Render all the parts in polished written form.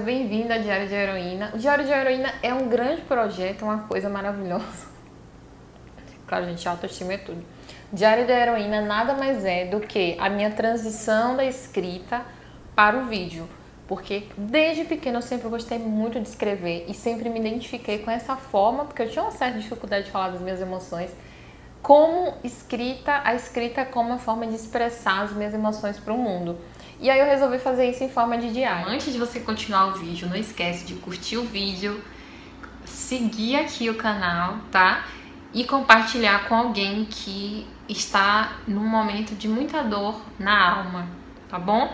bem-vindo ao Diário de Heroína. O Diário de Heroína é um grande projeto, uma coisa maravilhosa. Claro, gente, autoestima é tudo. Diário de Heroína nada mais é do que a minha transição da escrita para o vídeo. Porque desde pequena eu sempre gostei muito de escrever e sempre me identifiquei com essa forma, porque eu tinha uma certa dificuldade de falar das minhas emoções. Como escrita, a escrita como uma forma de expressar as minhas emoções para o mundo. E aí eu resolvi fazer isso em forma de diário. Antes de você continuar o vídeo, não esquece de curtir o vídeo, seguir aqui o canal, tá? E compartilhar com alguém que está num momento de muita dor na alma, tá bom?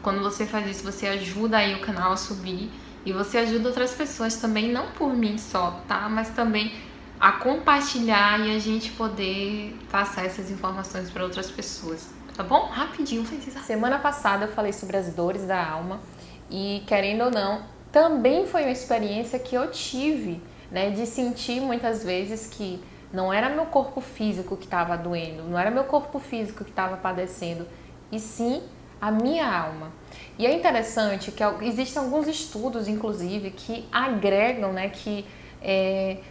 Quando você faz isso, você ajuda aí o canal a subir e você ajuda outras pessoas também, não por mim só, tá? Mas também a compartilhar e a gente poder passar essas informações para outras pessoas, tá bom? Rapidinho, faz isso. Semana passada eu falei sobre as dores da alma e, querendo ou não, também foi uma experiência que eu tive, né? De sentir muitas vezes que não era meu corpo físico que estava doendo, não era meu corpo físico que estava padecendo, e sim a minha alma. E é interessante que existem alguns estudos, inclusive, que agregam, né? Que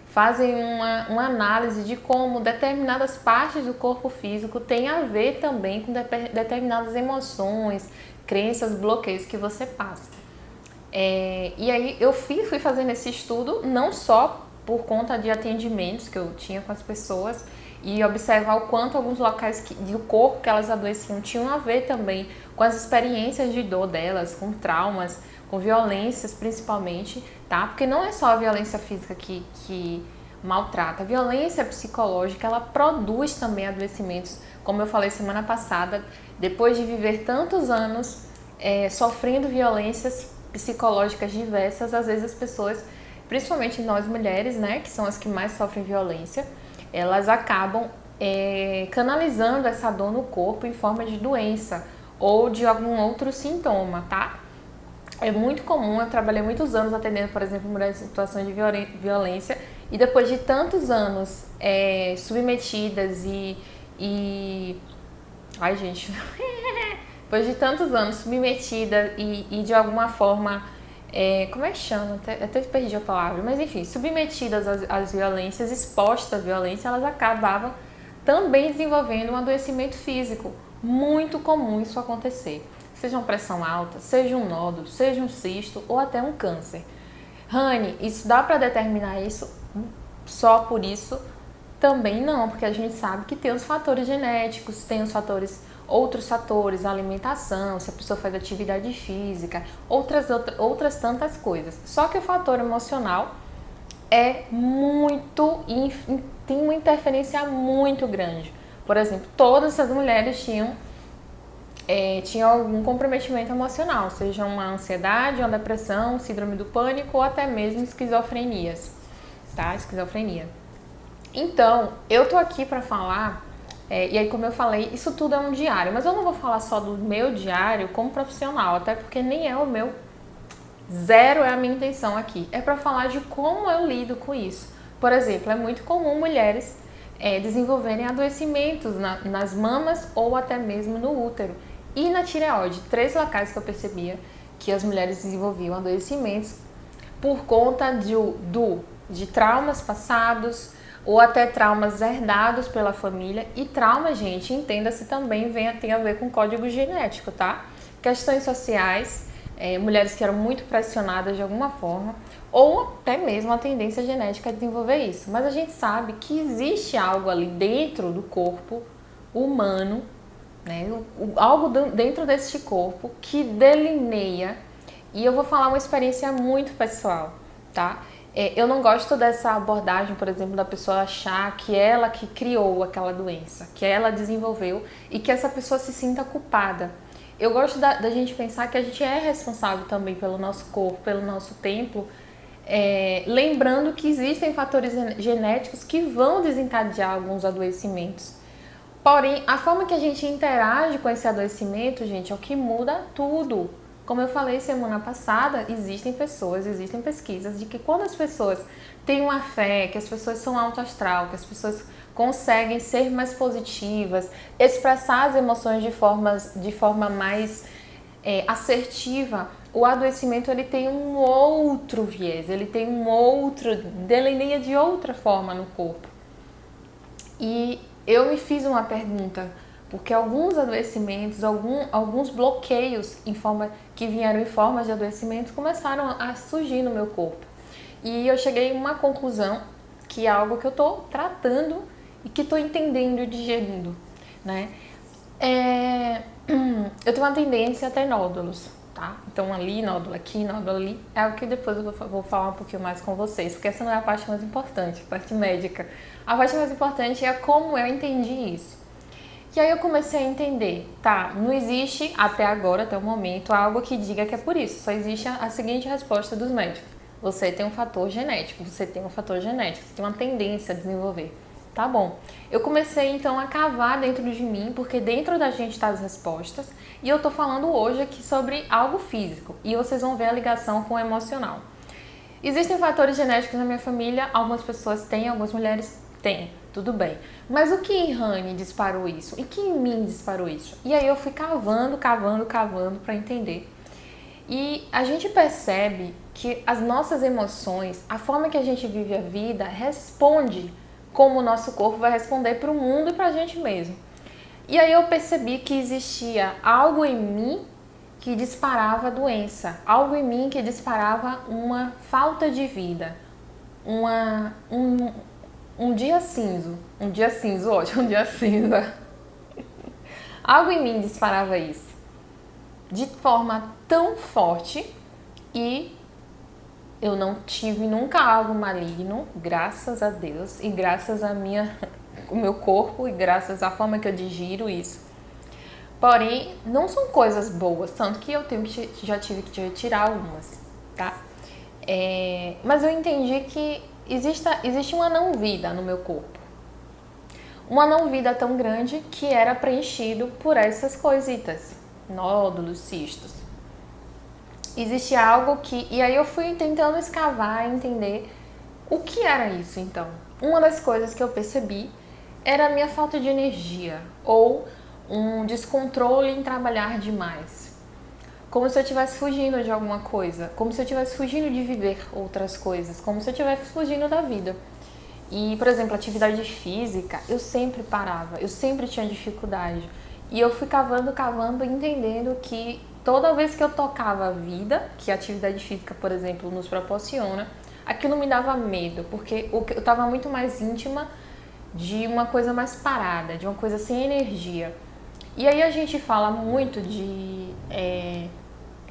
fazem uma análise de como determinadas partes do corpo físico têm a ver também com determinadas emoções, crenças, bloqueios que você passa. E aí eu fui fazendo esse estudo não só por conta de atendimentos que eu tinha com as pessoas e observar o quanto alguns locais do corpo que elas adoeciam tinham a ver também com as experiências de dor delas, com traumas, com violências principalmente, tá? Porque não é só a violência física que maltrata, a violência psicológica, ela produz também adoecimentos, como eu falei semana passada, depois de viver tantos anos sofrendo violências psicológicas diversas, às vezes as pessoas, principalmente nós mulheres, né, que são as que mais sofrem violência, elas acabam canalizando essa dor no corpo em forma de doença ou de algum outro sintoma, tá? É muito comum, eu trabalhei muitos anos atendendo, por exemplo, mulheres em situações de violência e depois de tantos anos submetidas ai, gente, depois de tantos anos submetida e de alguma forma, como é que chama? Até perdi a palavra, mas enfim, submetidas às violências, expostas à violência, elas acabavam também desenvolvendo um adoecimento físico. Muito comum isso acontecer. Seja uma pressão alta, seja um nódulo, seja um cisto ou até um câncer. Rani, isso dá para determinar isso só por isso? Também não, porque a gente sabe que tem os fatores genéticos, tem os outros fatores, alimentação, se a pessoa faz atividade física, outras tantas coisas. Só que o fator emocional tem uma interferência muito grande. Por exemplo, todas as mulheres tinham algum comprometimento emocional, seja uma ansiedade, uma depressão, síndrome do pânico ou até mesmo esquizofrenias, tá? Esquizofrenia. Então, eu tô aqui para falar, e aí como eu falei, isso tudo é um diário, mas eu não vou falar só do meu diário como profissional, até porque nem é o meu, zero é a minha intenção aqui, é para falar de como eu lido com isso. Por exemplo, é muito comum mulheres desenvolverem adoecimentos nas mamas ou até mesmo no útero e na tireoide, 3 locais que eu percebia que as mulheres desenvolviam adoecimentos por conta de traumas passados ou até traumas herdados pela família. E trauma, gente, entenda-se também tem a ver com código genético, tá? Questões sociais, mulheres que eram muito pressionadas de alguma forma, ou até mesmo a tendência genética a desenvolver isso. Mas a gente sabe que existe algo ali dentro do corpo humano, né? Algo dentro deste corpo que delineia, e eu vou falar uma experiência muito pessoal, tá? Eu não gosto dessa abordagem, por exemplo, da pessoa achar que ela que criou aquela doença, que ela desenvolveu e que essa pessoa se sinta culpada. Eu gosto da gente pensar que a gente é responsável também pelo nosso corpo, pelo nosso templo, lembrando que existem fatores genéticos que vão desencadear alguns adoecimentos. Porém, a forma que a gente interage com esse adoecimento, gente, é o que muda tudo. Como eu falei semana passada, existem pesquisas de que quando as pessoas têm uma fé, que as pessoas são alto astral, que as pessoas conseguem ser mais positivas, expressar as emoções de forma mais assertiva, o adoecimento ele tem um outro viés, ele tem um outro, delineia de outra forma no corpo. E eu me fiz uma pergunta, porque alguns adoecimentos, alguns bloqueios que vieram em forma de adoecimentos começaram a surgir no meu corpo. E eu cheguei a uma conclusão, que é algo que eu estou tratando e que estou entendendo e digerindo, né? Eu tenho uma tendência a ter nódulos, tá? Então ali, nódulo aqui, nódulo ali, é o que depois eu vou falar um pouquinho mais com vocês, porque essa não é a parte mais importante, a parte médica. A parte mais importante é como eu entendi isso. E aí eu comecei a entender, tá, não existe até agora, até o momento, algo que diga que é por isso, só existe a seguinte resposta dos médicos: você tem um fator genético, você tem uma tendência a desenvolver. Tá bom. Eu comecei então a cavar dentro de mim, porque dentro da gente estão as respostas, e eu tô falando hoje aqui sobre algo físico, e vocês vão ver a ligação com o emocional. Existem fatores genéticos na minha família, algumas pessoas têm, algumas mulheres têm, tudo bem. Mas o que em Rani disparou isso? E que em mim disparou isso? E aí eu fui cavando para entender. E a gente percebe que as nossas emoções, a forma que a gente vive a vida, responde como o nosso corpo vai responder para o mundo e para a gente mesmo. E aí eu percebi que existia algo em mim que disparava a doença, algo em mim que disparava uma falta de vida, um dia cinza, ótimo, um dia cinza. Algo em mim disparava isso, de forma tão forte, e eu não tive nunca algo maligno, graças a Deus, e graças o meu corpo, e graças à forma que eu digiro isso. Porém, não são coisas boas, tanto que já tive que retirar algumas, tá? Mas eu entendi que existe uma não-vida no meu corpo. Uma não-vida tão grande que era preenchido por essas coisitas, nódulos, cistos. Existe algo que... E aí eu fui tentando escavar e entender o que era isso, então. Uma das coisas que eu percebi era a minha falta de energia, ou um descontrole em trabalhar demais. Como se eu estivesse fugindo de alguma coisa, como se eu estivesse fugindo de viver outras coisas, como se eu estivesse fugindo da vida. E, por exemplo, atividade física, eu sempre parava, eu sempre tinha dificuldade. E eu fui cavando, entendendo que toda vez que eu tocava a vida, que a atividade física, por exemplo, nos proporciona, aquilo me dava medo, porque eu estava muito mais íntima de uma coisa mais parada, de uma coisa sem energia. E aí a gente fala muito de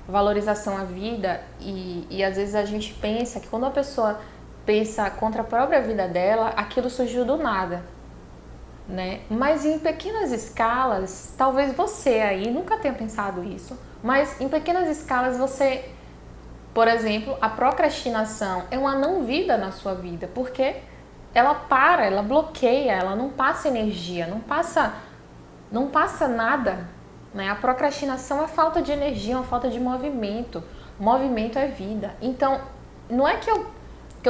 valorização à vida, e às vezes a gente pensa que quando a pessoa pensa contra a própria vida dela, aquilo surgiu do nada, né? Mas em pequenas escalas, talvez você aí nunca tenha pensado isso, mas em pequenas escalas você, por exemplo, a procrastinação é uma não-vida na sua vida, porque ela bloqueia, ela não passa energia, não passa nada, né? A procrastinação é falta de energia, uma falta de movimento. Movimento é vida. Então, não é que eu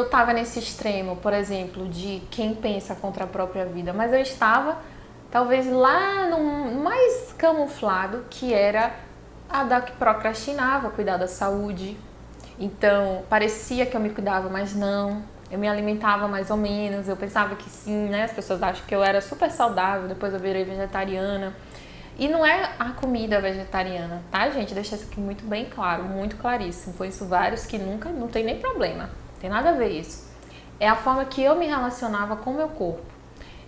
estava nesse extremo, por exemplo, de quem pensa contra a própria vida, mas eu estava talvez lá no mais camuflado, que era a da que procrastinava, cuidar da saúde. Então, parecia que eu me cuidava, mas não. Eu me alimentava mais ou menos, eu pensava que sim, né? As pessoas acham que eu era super saudável, depois eu virei vegetariana. E não é a comida vegetariana, tá, gente? Deixa isso aqui muito bem claro, muito claríssimo. Conheço vários que nunca, não tem nem problema, não tem nada a ver isso. É a forma que eu me relacionava com o meu corpo.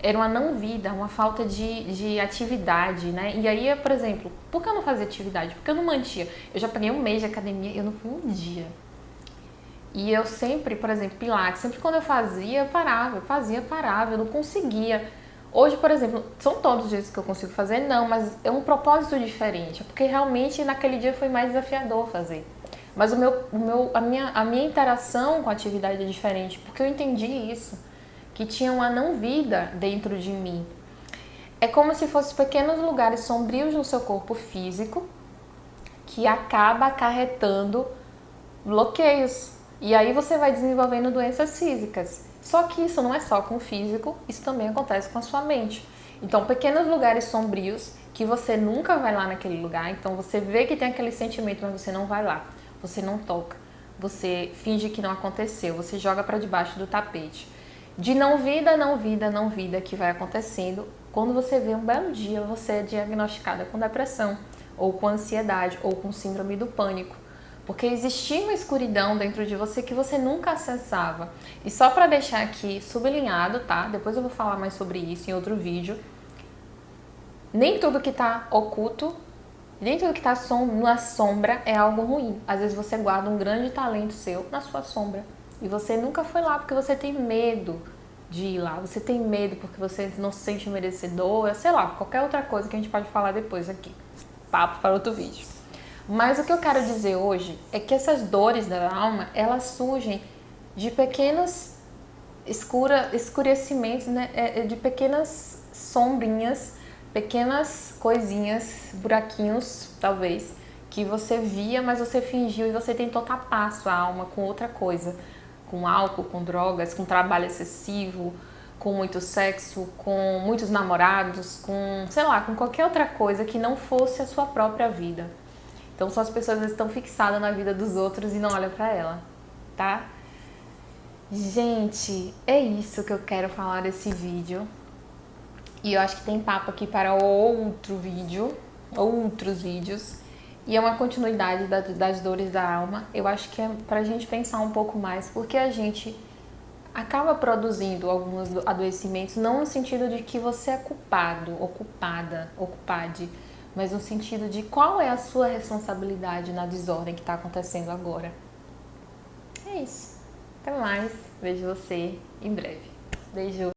Era uma não-vida, uma falta de atividade, né? E aí, por exemplo, por que eu não fazia atividade? Porque eu não mantinha. Eu já peguei um mês de academia e eu não fui um dia. E eu sempre, por exemplo, pilates, sempre quando eu fazia, eu parava, eu não conseguia. Hoje, por exemplo, são todos os dias que eu consigo fazer? Não, mas é um propósito diferente, porque realmente naquele dia foi mais desafiador fazer. Mas a minha interação com a atividade é diferente, porque eu entendi isso, que tinha uma não-vida dentro de mim. É como se fossem pequenos lugares sombrios no seu corpo físico, que acaba acarretando bloqueios. E aí você vai desenvolvendo doenças físicas. Só que isso não é só com o físico, isso também acontece com a sua mente. Então, pequenos lugares sombrios que você nunca vai lá naquele lugar, então você vê que tem aquele sentimento, mas você não vai lá. você não toca, você finge que não aconteceu, você joga para debaixo do tapete. De não vida que vai acontecendo, quando você vê um belo dia, você é diagnosticada com depressão, ou com ansiedade, ou com síndrome do pânico. Porque existia uma escuridão dentro de você que você nunca acessava. E só para deixar aqui sublinhado, tá? Depois eu vou falar mais sobre isso em outro vídeo. Nem tudo que tá oculto, nem tudo que tá na sombra é algo ruim. Às vezes você guarda um grande talento seu na sua sombra. E você nunca foi lá porque você tem medo de ir lá. Você tem medo porque você não se sente merecedor, sei lá, qualquer outra coisa que a gente pode falar depois aqui. Papo para outro vídeo. Mas o que eu quero dizer hoje é que essas dores da alma, elas surgem de pequenos escurecimentos, né? De pequenas sombrinhas, pequenas coisinhas, buraquinhos, talvez, que você via, mas você fingiu e você tentou tapar a sua alma com outra coisa. Com álcool, com drogas, com trabalho excessivo, com muito sexo, com muitos namorados, com, sei lá, com qualquer outra coisa que não fosse a sua própria vida. Então, só as pessoas estão fixadas na vida dos outros e não olham pra ela, tá? Gente, é isso que eu quero falar desse vídeo. E eu acho que tem papo aqui para outro vídeo, outros vídeos. E é uma continuidade das dores da alma. Eu acho que é pra gente pensar um pouco mais, porque a gente acaba produzindo alguns adoecimentos, não no sentido de que você é culpado, ocupada, ocupade, mas no sentido de qual é a sua responsabilidade na desordem que está acontecendo agora. É isso. Até mais. Vejo você em breve. Beijo.